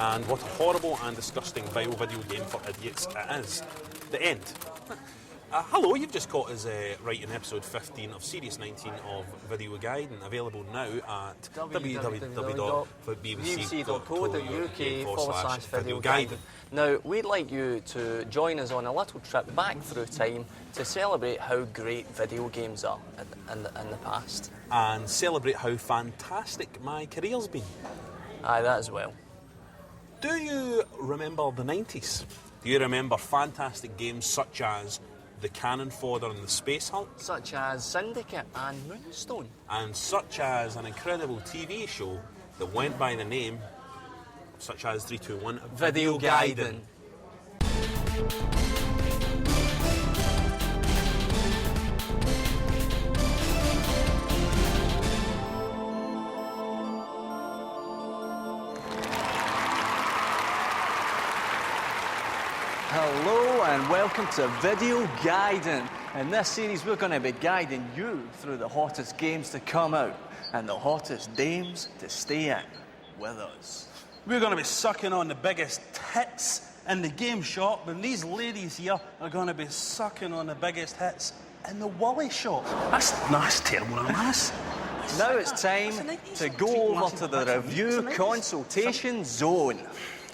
And what a horrible and disgusting vile video game for idiots it is. The end. Hello, you've just caught us right in episode 15 of Series 19 of videoGaiden, available now at www.bbc.co.uk/videoGaiden. Now, we'd like you to join us on a little trip back through time to celebrate how great video games are in the past. And celebrate how fantastic my career's been. Aye, that as well. Do you remember the 90s? Do you remember fantastic games such as the Cannon Fodder and the Space Hunt? Such as Syndicate and Moonstone. And such as an incredible TV show that went by the name, such as 321 videoGaiden. Hello and welcome to videoGaiden. In this series we're going to be guiding you through the hottest games to come out and the hottest dames to stay in with us. We're going to be sucking on the biggest hits in the game shop, and these ladies here are going to be sucking on the biggest hits in the Wally shop. That's terrible, that's... Now it's time to go over to the review consultation zone.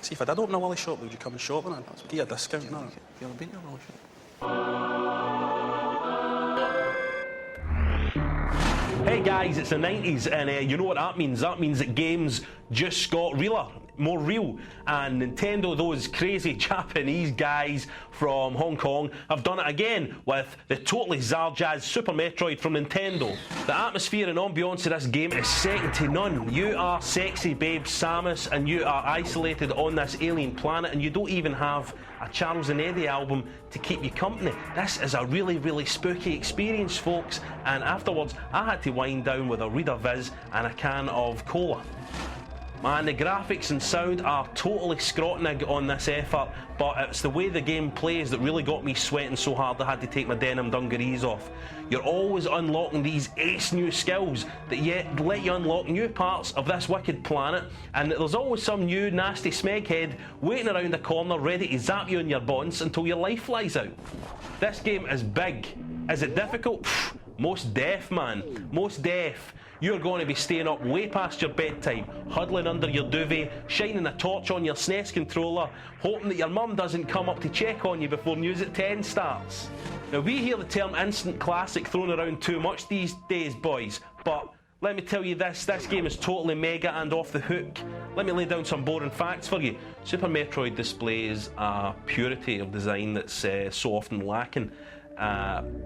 See, if I did open a Wally shop, would you come and shop and I'd get a discount? No. Have you ever been to a Wally shop? Hey guys, it's the 90s and you know what that means? That means that games just got realer, more real, and Nintendo, those crazy Japanese guys from Hong Kong, have done it again with the totally Zarjazz Super Metroid from Nintendo. The atmosphere and ambience of this game is second to none. You are sexy babe Samus and you are isolated on this alien planet and you don't even have a Charles and Eddie album to keep you company. This is a really, really spooky experience, folks, and afterwards I had to wind down with a Reader Viz and a can of cola. Man, the graphics and sound are totally scrotnig on this effort, but it's the way the game plays that really got me sweating so hard I had to take my denim dungarees off. You're always unlocking these ace new skills that yet let you unlock new parts of this wicked planet, and there's always some new nasty smeghead waiting around the corner ready to zap you in your bonds until your life flies out. This game is big. Is it difficult? Pfft, most deaf, man. Most deaf. You're going to be staying up way past your bedtime, huddling under your duvet, shining a torch on your SNES controller, hoping that your mum doesn't come up to check on you before News at 10 starts. Now, we hear the term instant classic thrown around too much these days, boys, but let me tell you this game is totally mega and off the hook. Let me lay down some boring facts for you. Super Metroid displays a purity of design that's so often lacking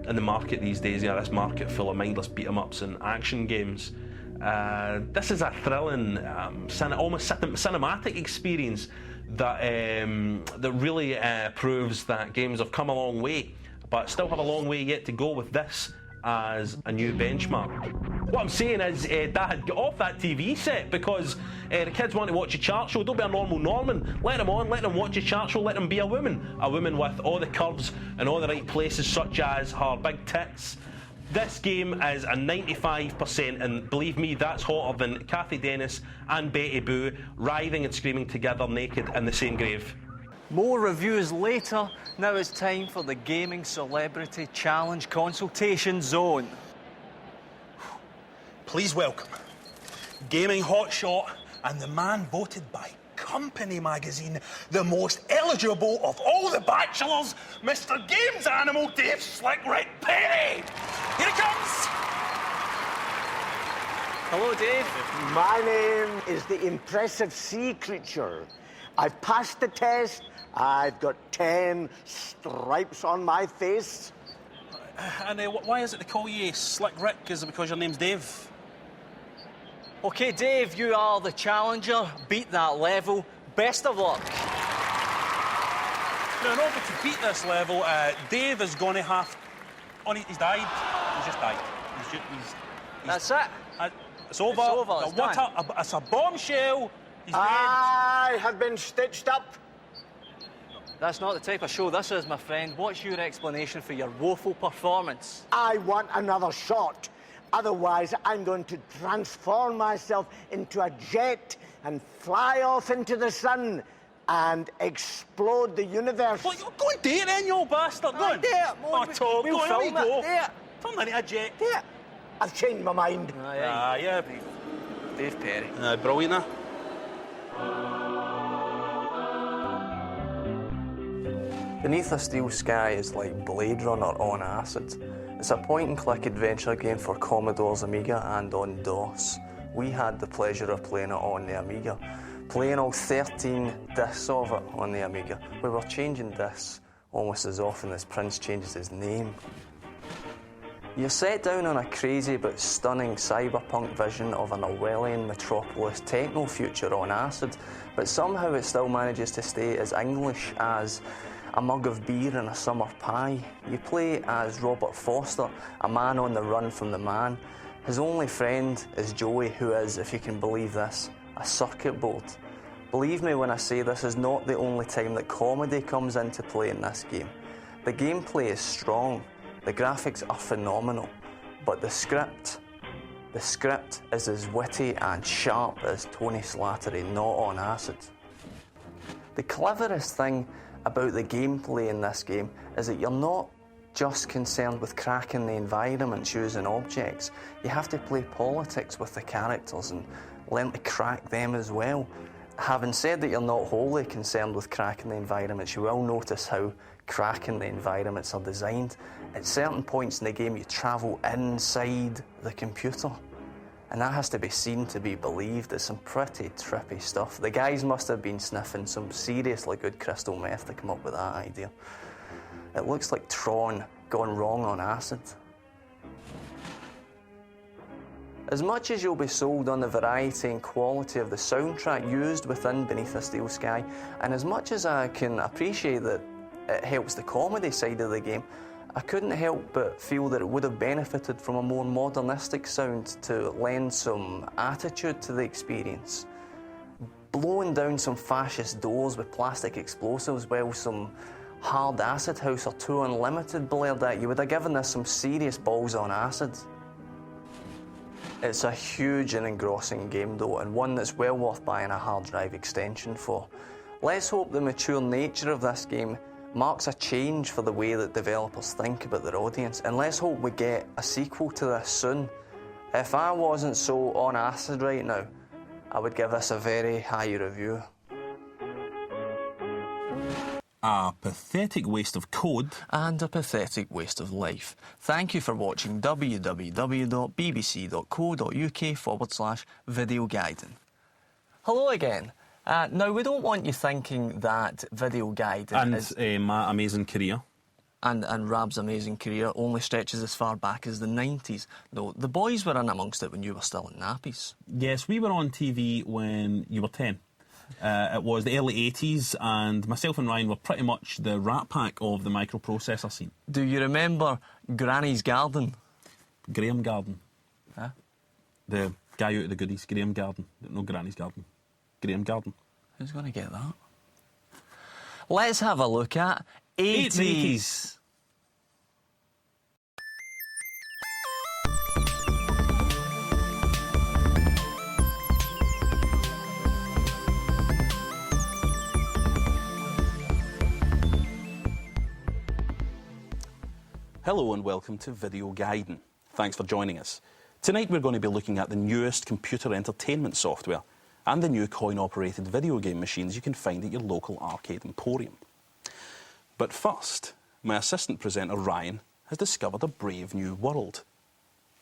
in the market these days. Yeah, this market full of mindless beat-em-ups and action games. This is a thrilling, almost cinematic experience that really proves that games have come a long way, but still have a long way yet to go with this as a new benchmark. What I'm saying is, Dad, get off that TV set, because the kids want to watch a chart show. Don't be a normal Norman. Let them on, let them watch a chart show, let them be a woman with all the curves and all the right places, such as her big tits. This game is a 95%, and believe me, that's hotter than Kathy Dennis and Betty Boo writhing and screaming together naked in the same grave. More reviews later. Now it's time for the Gaming Celebrity Challenge Consultation Zone. Please welcome gaming hotshot and the man voted by Company magazine the most eligible of all the bachelors, Mr. Games Animal Dave Slick Rick Penny. Here he comes. Hello, Dave. My name is the impressive sea creature. I've passed the test. I've got 10 stripes on my face. And why is it they call you Slick Rick? Is it because your name's Dave? OK, Dave, you are the challenger. Beat that level. Best of luck. Now, in order to beat this level, Dave is going to have... he's died. He's just died. That's it. It's over. It's over. It's done. It's a bombshell. He's dead. I have been stitched up. That's not the type of show this is, my friend. What's your explanation for your woeful performance? I want another shot. Otherwise, I'm going to transform myself into a jet and fly off into the sun and explode the universe. Well, go and do it then, you old bastard. Go on. Do it. Oh, Tom, We'll go on, film away it. go. Do it. Turn into a jet. Do it. I've changed my mind. Yeah. Dave Perry. Brilliant, eh? Beneath a Steel Sky is like Blade Runner on acid. It's a point-and-click adventure game for Commodore's Amiga and on DOS. We had the pleasure of playing it on the Amiga, playing all 13 discs of it on the Amiga. We were changing discs almost as often as Prince changes his name. You're set down on a crazy but stunning cyberpunk vision of an Orwellian metropolis techno future on acid, but somehow it still manages to stay as English as a mug of beer and a summer pie. You play as Robert Foster, a man on the run from the man. His only friend is Joey, who is, if you can believe this, a circuit board. Believe me when I say this is not the only time that comedy comes into play in this game. The gameplay is strong, the graphics are phenomenal, but the script is as witty and sharp as Tony Slattery, not on acid. The cleverest thing about the gameplay in this game is that you're not just concerned with cracking the environment using objects. You have to play politics with the characters and learn to crack them as well. Having said that you're not wholly concerned with cracking the environments, you will notice how cracking the environments are designed. At certain points in the game, you travel inside the computer. And that has to be seen to be believed. It's some pretty trippy stuff. The guys must have been sniffing some seriously good crystal meth to come up with that idea. It looks like Tron gone wrong on acid. As much as you'll be sold on the variety and quality of the soundtrack used within Beneath a Steel Sky, and as much as I can appreciate that it helps the comedy side of the game, I couldn't help but feel that it would have benefited from a more modernistic sound to lend some attitude to the experience. Blowing down some fascist doors with plastic explosives while some hard acid house or 2 Unlimited blared at you would have given this some serious balls on acid. It's a huge and engrossing game though, and one that's well worth buying a hard drive extension for. Let's hope the mature nature of this game marks a change for the way that developers think about their audience, and let's hope we get a sequel to this soon. If I wasn't so on acid right now, I would give this a very high review. A pathetic waste of code. And a pathetic waste of life. Thank you for watching www.bbc.co.uk/videoGaiden. Hello again. Now, we don't want you thinking that videoGaiden is... And my amazing career. And Rab's amazing career only stretches as far back as the 90s. No, the boys were in amongst it when you were still in nappies. Yes, we were on TV when you were 10. It was the early 80s, and myself and Ryan were pretty much the rat pack of the microprocessor scene. Do you remember Granny's Garden? Graham Garden. Huh? The guy out of the goodies, Graham Garden. No, Granny's Garden. Graham Garden. Who's going to get that? Let's have a look at 80s. Hello and welcome to videoGaiden. Thanks for joining us. Tonight we're going to be looking at the newest computer entertainment software and the new coin-operated video game machines you can find at your local arcade emporium. But first, my assistant presenter Ryan has discovered a brave new world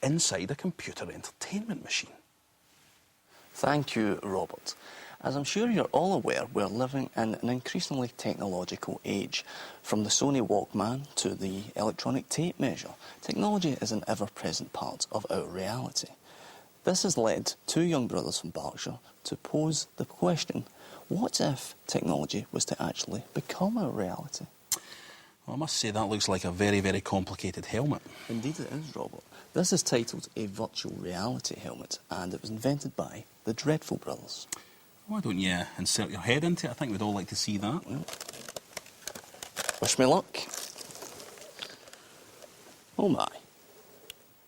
inside a computer entertainment machine. Thank you, Robert. As I'm sure you're all aware, we're living in an increasingly technological age. From the Sony Walkman to the electronic tape measure, technology is an ever-present part of our reality. This has led 2 young brothers from Berkshire to pose the question, what if technology was to actually become our reality? Well, I must say that looks like a very, very complicated helmet. Indeed it is, Robert. This is titled a virtual reality helmet, and it was invented by the Dreadful Brothers. Why don't you insert your head into it? I think we'd all like to see that. Well, wish me luck. Oh my.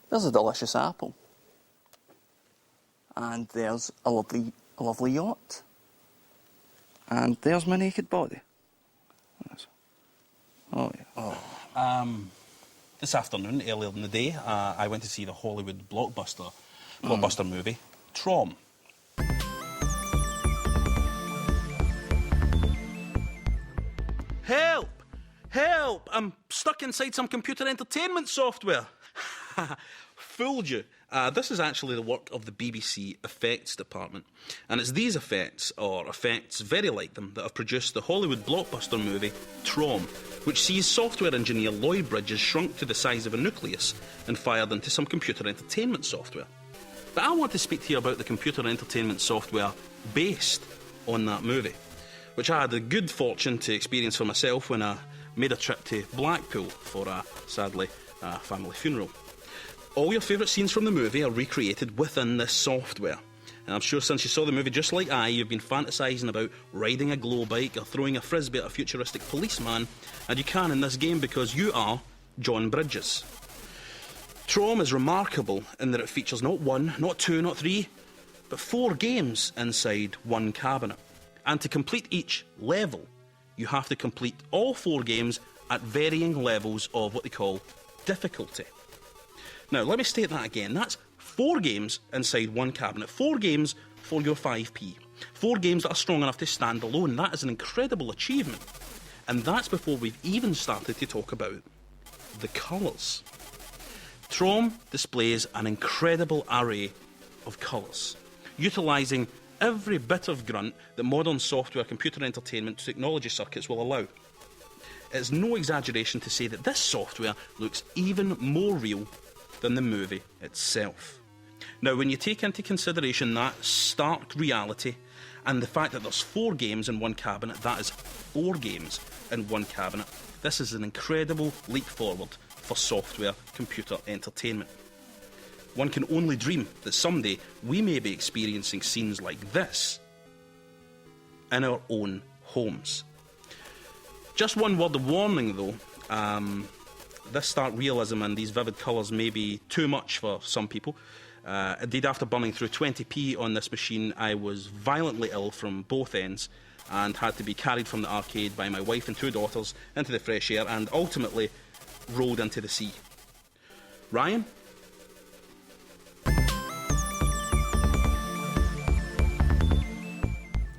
There's a delicious apple. And there's a lovely a lovely yacht. And there's my naked body. Oh, yeah. Oh. This afternoon, earlier in the day, I went to see the Hollywood blockbuster movie, Trom. Help! Help! I'm stuck inside some computer entertainment software. Fooled you. This is actually the work of the BBC Effects Department. And it's these effects, or effects very like them, that have produced the Hollywood blockbuster movie Trom, which sees software engineer Lloyd Bridges shrunk to the size of a nucleus and fired into some computer entertainment software. But I want to speak to you about the computer entertainment software based on that movie, which I had the good fortune to experience for myself when I made a trip to Blackpool for a, sadly, family funeral. All your favourite scenes from the movie are recreated within this software. And I'm sure since you saw the movie just like you've been fantasising about riding a glow bike or throwing a frisbee at a futuristic policeman, and you can in this game because you are John Bridges. Trom is remarkable in that it features not one, not two, not three, but 4 games inside one cabinet. And to complete each level, you have to complete all 4 games at varying levels of what they call difficulty. Now, let me state that again. That's 4 games inside one cabinet. 4 games for your 5p. 4 games that are strong enough to stand alone. That is an incredible achievement. And that's before we've even started to talk about the colours. Trom displays an incredible array of colours, utilising every bit of grunt that modern software computer entertainment technology circuits will allow. It's no exaggeration to say that this software looks even more real than the movie itself. Now, when you take into consideration that stark reality and the fact that there's 4 games in one cabinet, that is 4 games in one cabinet, this is an incredible leap forward for software computer entertainment. One can only dream that someday we may be experiencing scenes like this in our own homes. Just one word of warning though, this stark realism and these vivid colours may be too much for some people. Indeed, after burning through 20p on this machine, I was violently ill from both ends and had to be carried from the arcade by my wife and 2 daughters into the fresh air and ultimately rolled into the sea. Ryan?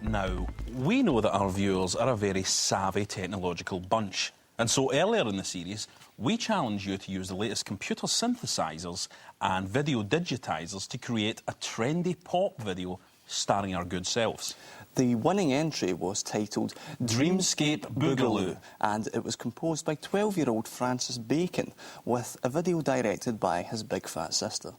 Now, we know that our viewers are a very savvy technological bunch. And so earlier in the series, we challenge you to use the latest computer synthesizers and video digitizers to create a trendy pop video starring our good selves. The winning entry was titled Dreamscape Boogaloo, and it was composed by 12-year-old Francis Bacon, with a video directed by his big fat sister.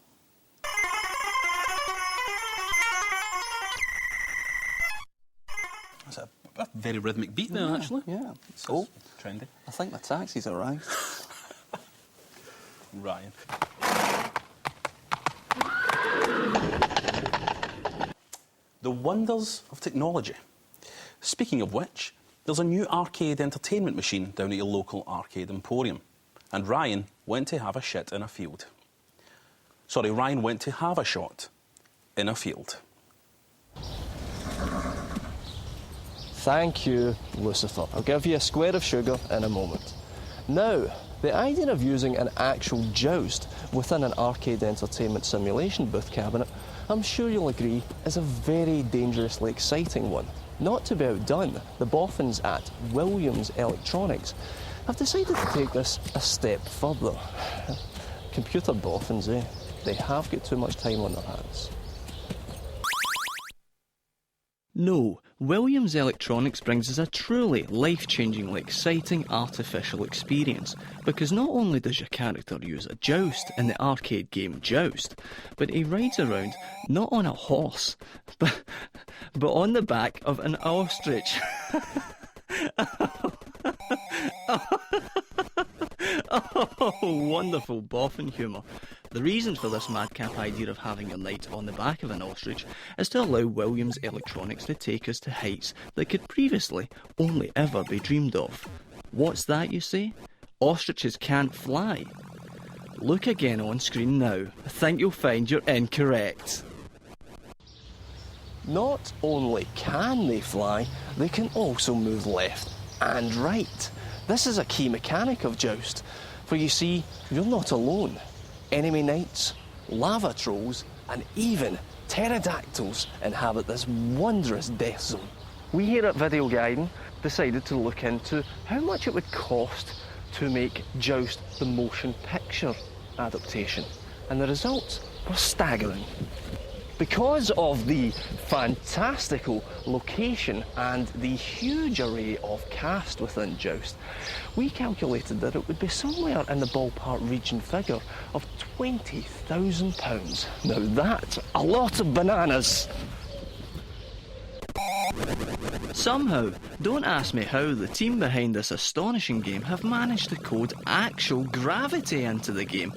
That's a very rhythmic beat there, actually. Yeah. Oh, trendy. I think my taxi's arrived. Ryan. The wonders of technology. Speaking of which, there's a new arcade entertainment machine down at your local arcade emporium. And Ryan went to have a shit in a field. Sorry, Ryan went to have a shot in a field. Thank you, Lucifer. I'll give you a square of sugar in a moment. Now, the idea of using an actual joust within an arcade entertainment simulation booth cabinet, I'm sure you'll agree, is a very dangerously exciting one. Not to be outdone, the boffins at Williams Electronics have decided to take this a step further. Computer boffins, eh? They have got too much time on their hands. No, Williams Electronics brings us a truly life-changingly exciting artificial experience, because not only does your character use a joust in the arcade game Joust, but he rides around not on a horse, but on the back of an ostrich. Oh, wonderful boffin humour. The reason for this madcap idea of having a night on the back of an ostrich is to allow Williams Electronics to take us to heights that could previously only ever be dreamed of. What's that, you say? Ostriches can't fly. Look again on screen now. I think you'll find you're incorrect. Not only can they fly, they can also move left and right. This is a key mechanic of Joust, for you see, you're not alone. Enemy knights, lava trolls, and even pterodactyls inhabit this wondrous death zone. We here at videoGaiden decided to look into how much it would cost to make Joust the motion picture adaptation, and the results were staggering. Because of the fantastical location and the huge array of cast within Joust, we calculated that it would be somewhere in the ballpark region figure of £20,000. Now that's a lot of bananas. Somehow, don't ask me how the team behind this astonishing game have managed to code actual gravity into the game.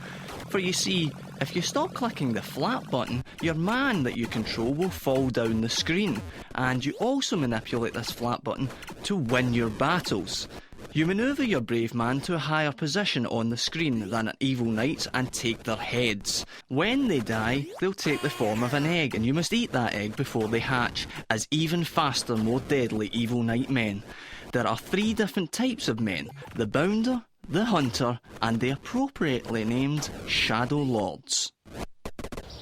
For you see, if you stop clicking the flat button, your man that you control will fall down the screen, and you also manipulate this flat button to win your battles. You manoeuvre your brave man to a higher position on the screen than an evil knights and take their heads. When they die, they'll take the form of an egg, and you must eat that egg before they hatch as even faster, more deadly evil knight men. There are 3 different types of men: the bounder, the hunter, and the appropriately named Shadow Lords.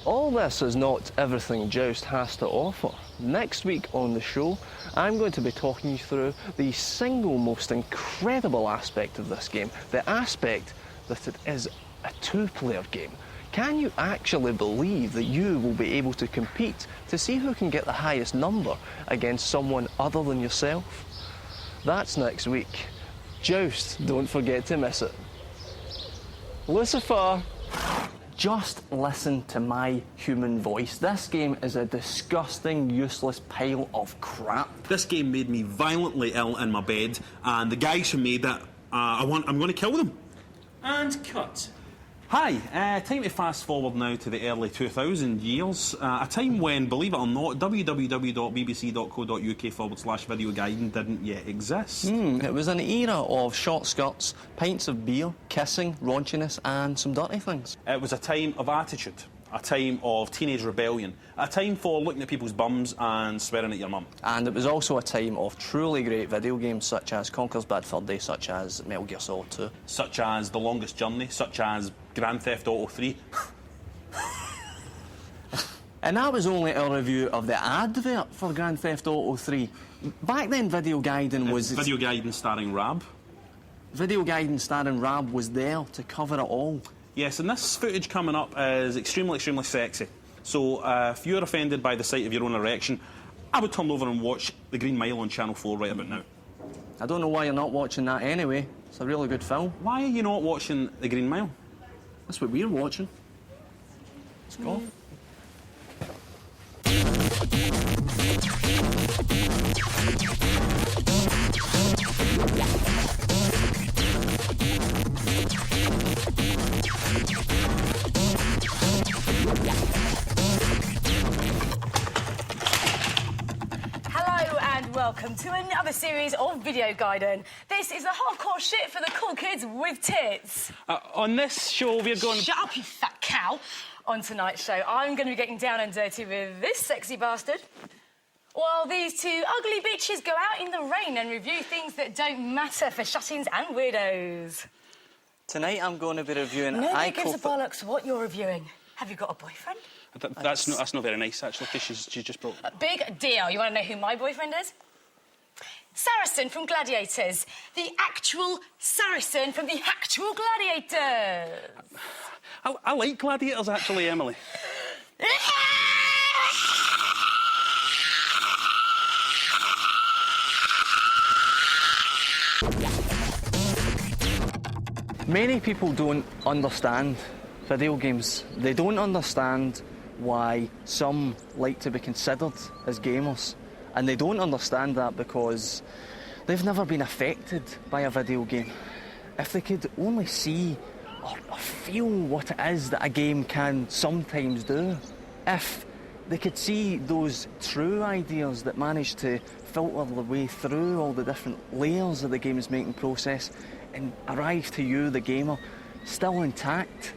All this is not everything Joust has to offer. Next week on the show, I'm going to be talking you through the single most incredible aspect of this game, the aspect that it is a 2-player game. Can you actually believe that you will be able to compete to see who can get the highest number against someone other than yourself? That's next week. Joust, don't forget to miss it. Lucifer! Just listen to my human voice. This game is a disgusting, useless pile of crap. This game made me violently ill in my bed, and the guys who made it, I'm going to kill them. And cut. Hi, time to fast forward now to the early 2000 years, a time when, believe it or not, www.bbc.co.uk/videoGaiden didn't yet exist. It was an era of short skirts, pints of beer, kissing, raunchiness, and some dirty things. It was a time of attitude, a time of teenage rebellion, a time for looking at people's bums and swearing at your mum. And it was also a time of truly great video games such as Conker's Bad Fur Day, such as Metal Gear Solid 2. Such as The Longest Journey, such as Grand Theft Auto 3. And that was only a review of the advert for Grand Theft Auto 3. Back then, videoGaiden was... videoGaiden starring Rab. videoGaiden starring Rab was there to cover it all. Yes, and this footage coming up is extremely, extremely sexy. So if you're offended by the sight of your own erection, I would turn over and watch The Green Mile on Channel 4 right about now. I don't know why you're not watching that anyway. It's a really good film. Why are you not watching The Green Mile? That's what we're watching. Let's go. Hello and welcome to another series of videoGaiden. This is the hardcore shit for the cool kids with tits. On this show, we're going... Shut up, you fat cow. On tonight's show, I'm going to be getting down and dirty with this sexy bastard, while these 2 ugly bitches go out in the rain and review things that don't matter for shut-ins and weirdos. Tonight I'm going to be reviewing... Nobody gives a bollocks what you're reviewing. Have you got a boyfriend? That's not very nice, actually, because she just brought... Big deal. You want to know who my boyfriend is? Saracen from Gladiators. The actual Saracen from the actual Gladiators. I like Gladiators, actually, Emily. Many people don't understand video games. They don't understand why some like to be considered as gamers. And they don't understand that because they've never been affected by a video game. If they could only see or feel what it is that a game can sometimes do, if they could see those true ideas that manage to filter their way through all the different layers of the game's making process and arrive to you, the gamer, still intact,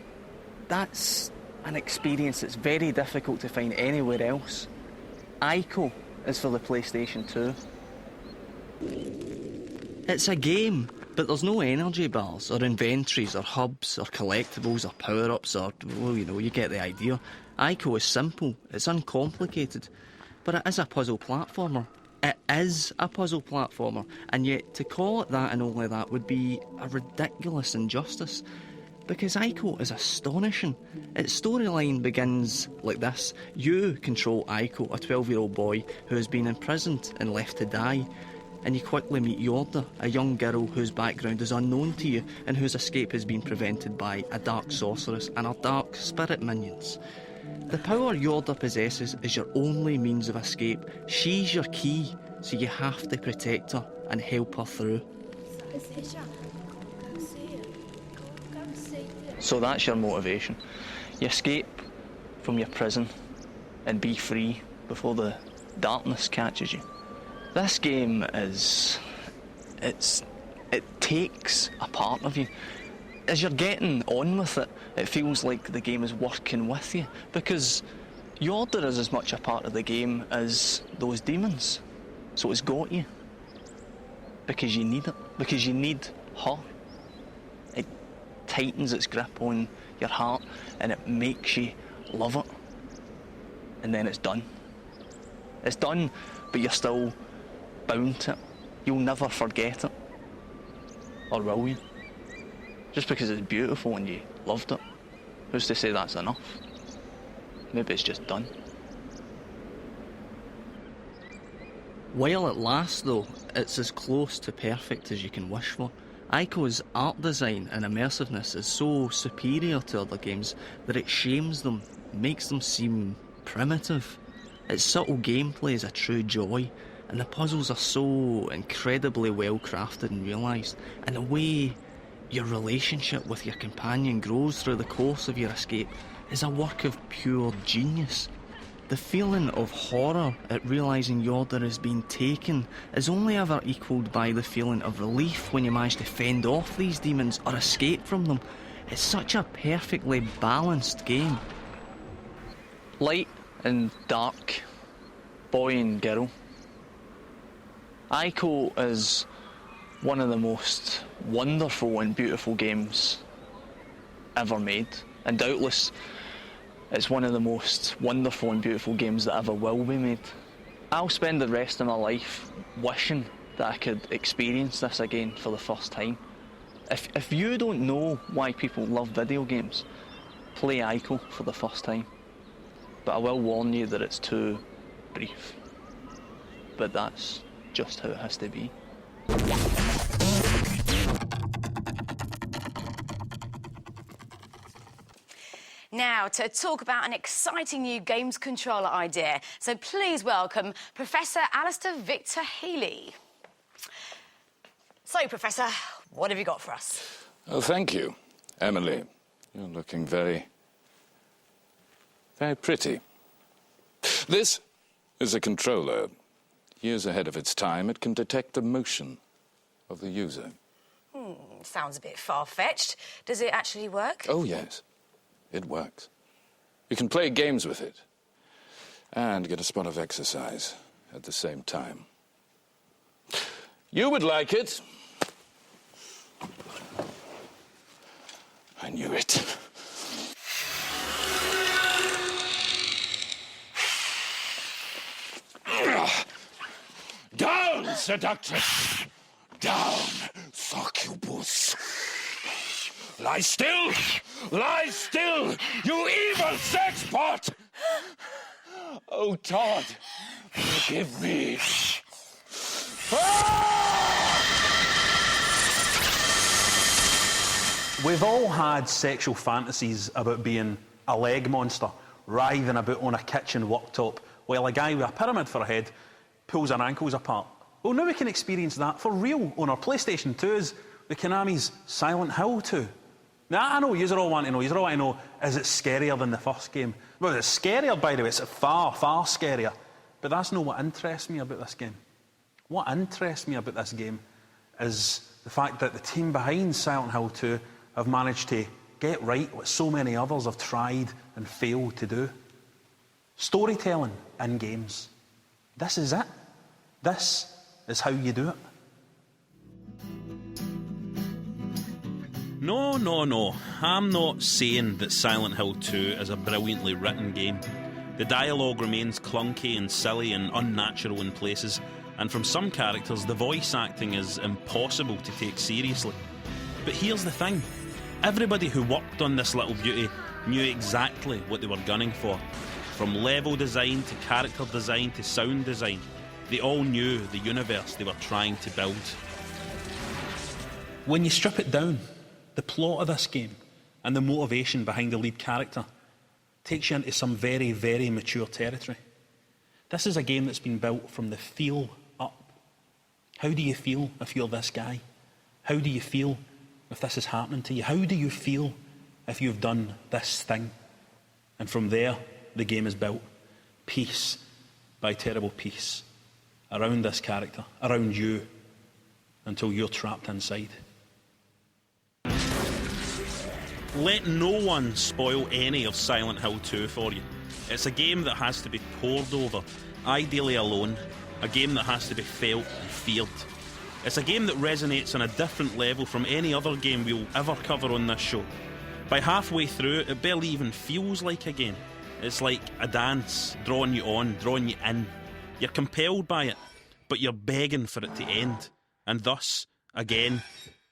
that's an experience that's very difficult to find anywhere else. Ico is for the PlayStation 2. It's a game, but there's no energy bars or inventories or hubs or collectibles or power-ups or, well, you know, you get the idea. Ico is simple, it's uncomplicated, but it is a puzzle platformer. It is a puzzle platformer, and yet to call it that and only that would be a ridiculous injustice. Because Ico is astonishing. Its storyline begins like this. You control Ico, a 12-year-old boy who has been imprisoned and left to die. And you quickly meet Yorda, a young girl whose background is unknown to you and whose escape has been prevented by a dark sorceress and her dark spirit minions. The power Yorda possesses is your only means of escape. She's your key, so you have to protect her and help her through. So that's your motivation. You escape from your prison and be free before the darkness catches you. This game is... it takes a part of you. As you're getting on with it, it feels like the game is working with you, because Yorda is as much a part of the game as those demons. So it's got you. Because you need it. Because you need her. It tightens its grip on your heart and it makes you love it. And then it's done. It's done, but you're still bound to it. You'll never forget it. Or will you? Just because it's beautiful and you loved it. Who's to say that's enough? Maybe it's just done. While it lasts though, it's as close to perfect as you can wish for. Ico's art design and immersiveness is so superior to other games that it shames them, makes them seem primitive. Its subtle gameplay is a true joy, and the puzzles are so incredibly well crafted and realised, and the way your relationship with your companion grows through the course of your escape is a work of pure genius. The feeling of horror at realising Yorda has been taken is only ever equalled by the feeling of relief when you manage to fend off these demons or escape from them. It's such a perfectly balanced game. Light and dark, boy and girl. Ico is one of the most wonderful and beautiful games ever made, and doubtless it's one of the most wonderful and beautiful games that ever will be made. I'll spend the rest of my life wishing that I could experience this again for the first time. If you don't know why people love video games, play Ico for the first time. But I will warn you that it's too brief. But that's just how it has to be. Now, to talk about an exciting new games controller idea. So please welcome Professor Alistair Victor Healy. So, Professor, what have you got for us? Oh, thank you, Emily. You're looking very pretty. This is a controller. Years ahead of its time, it can detect the motion of the user. Sounds a bit far-fetched. Does it actually work? Oh, yes. It works. You can play games with it and get a spot of exercise at the same time. You would like it. I knew it. Down, seductress! Down, succubus! Lie still! Lie still, you evil sexpot! Oh, Todd, forgive me. We've all had sexual fantasies about being a leg monster, writhing about on a kitchen worktop, while a guy with a pyramid for a head pulls our ankles apart. Well, now we can experience that for real on our PlayStation 2s with Konami's Silent Hill 2. Now, I know you're all want to know, is it scarier than the first game? Well, it's scarier, by the way, it's far, far scarier. But that's not what interests me about this game. What interests me about this game is the fact that the team behind Silent Hill 2 have managed to get right what so many others have tried and failed to do. Storytelling in games. This is it. This is how you do it. No, no, no. I'm not saying that Silent Hill 2 is a brilliantly written game. The dialogue remains clunky and silly and unnatural in places, and from some characters the voice acting is impossible to take seriously. But here's the thing. Everybody who worked on this little beauty knew exactly what they were gunning for. From level design to character design to sound design, they all knew the universe they were trying to build. When you strip it down, the plot of this game and the motivation behind the lead character takes you into some very, very mature territory. This is a game that's been built from the feel up. How do you feel if you're this guy? How do you feel if this is happening to you? How do you feel if you've done this thing? And from there, the game is built, piece by terrible piece, around this character, around you, until you're trapped inside. Let no one spoil any of Silent Hill 2 for you. It's a game that has to be pored over, ideally alone, a game that has to be felt and feared. It's a game that resonates on a different level from any other game we'll ever cover on this show. By halfway through, it barely even feels like a game. It's like a dance, drawing you on, drawing you in. You're compelled by it, but you're begging for it to end. And thus, again,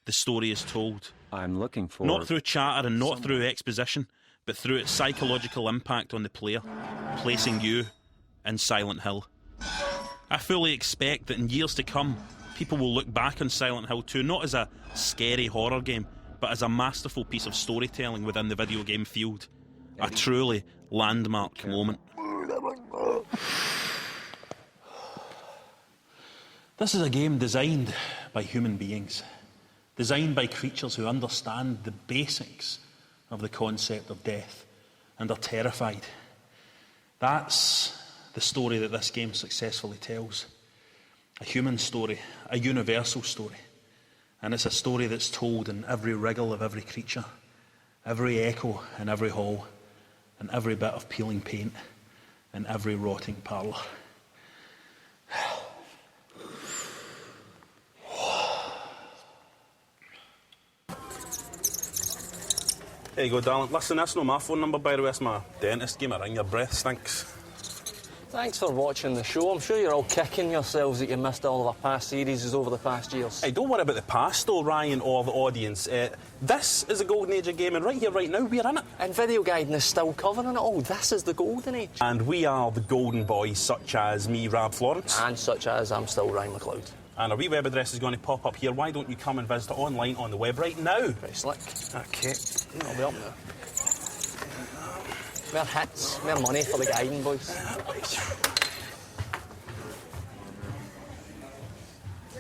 the story is told. I'm looking for... Not through chatter and not through exposition, but through its psychological impact on the player, placing you in Silent Hill. I fully expect that in years to come, people will look back on Silent Hill 2 not as a scary horror game, but as a masterful piece of storytelling within the video game field. A truly landmark moment. This is a game designed by human beings. Designed by creatures who understand the basics of the concept of death and are terrified. That's the story that this game successfully tells. A human story, a universal story. And it's a story that's told in every wriggle of every creature, every echo in every hall, and every bit of peeling paint in every rotting parlour. There you go, darling. Listen, that's not my phone number, by the way. It's my dentist. Give me a ring. Your breath stinks. Thanks for watching the show. I'm sure you're all kicking yourselves that you missed all of our past series over the past years. Hey, don't worry about the past, though, Ryan, or the audience. This is the golden age of gaming. Right here, right now, we're in it. And videoGaiden is still covering it all. This is the golden age. And we are the golden boys, such as me, Rab Florence. And such as I'm still Ryan McLeod. And our wee web address is going to pop up here. Why don't you come and visit it online on the web right now? Very slick. Okay. I'll be up now. More hits, more money for the Gaiden boys.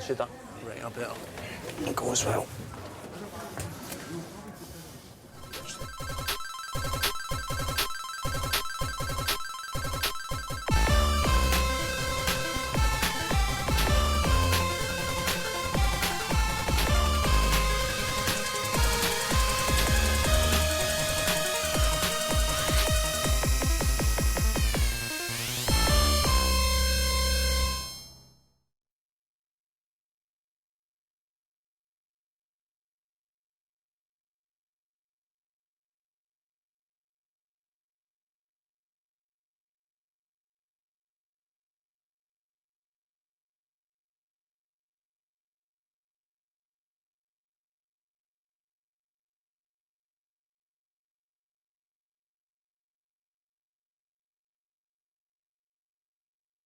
Should I? Right, I better go as well.